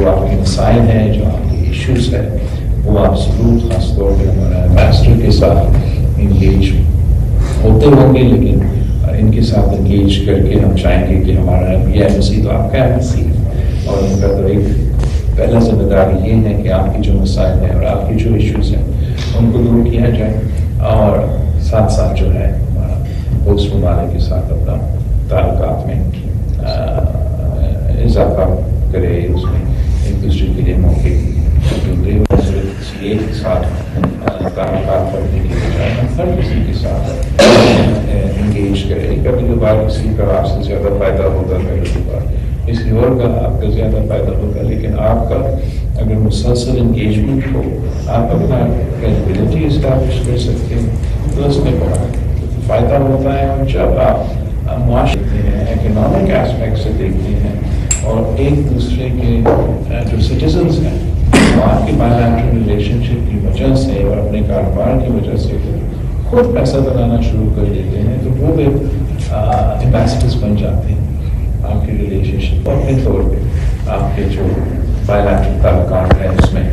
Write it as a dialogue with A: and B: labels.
A: جو آپ کے مسائل ہیں, جو آپ کے ایشوز ہیں, وہ آپ ضرور خاص طور پہ ہمارا ایمبیسڈر کے ساتھ انگیج ہوتے ہوں گے, لیکن ان کے ساتھ انگیج کر کے ہم چاہیں گے کہ ہمارا یہ ایمبیسی تو آپ کا ایمبیسی ہے, اور ان کا تو ایک پہلا ذمہ داری یہ ہے کہ آپ کی جو مسائل ہیں اور آپ کی جو ایشوز ہیں ان کو دور کیا جائے, اور ساتھ ساتھ جو ہے ہمارا دوست ممالک کے ساتھ اپنا تعلقات میں اضافہ کرے, اس میں ایک دوسرے کے لیے موقع ڈھونڈے, ایک ساتھ تعلقات کرنے کی بجائے ہر کسی کے ساتھ انگیج کرے. کبھی کبھار کسی کا آپ سے زیادہ فائدہ ہوگا, کبھی کبھار کسی اور کا آپ کا زیادہ فائدہ ہوگا, لیکن آپ کا اگر مسلسل انگیجمنٹ ہو, آپ اپنا کریڈیبلٹی اسٹیبلش کر سکتے ہیں, تو اس میں بہت فائدہ ہوتا ہے. اور جب آپ معاشرے دیکھتے ہیں, اکنامک ایسپیکٹ سے دیکھتے ہیں, اور ایک دوسرے کے جو سٹیزنس ہیں وہاں کی بائیلیٹرل ریلیشن شپ کی وجہ سے اور اپنے کاروبار کی وجہ سے خود پیسہ بنانا شروع کر دیتے ہیں, تو وہ بھی ایمبیسڈرز بن جاتے ہیں آپ کی ریلیشن شپ, اور اپنے طور پہ آپ کے جو بائیلیٹرل تعلقات ہیں اس میں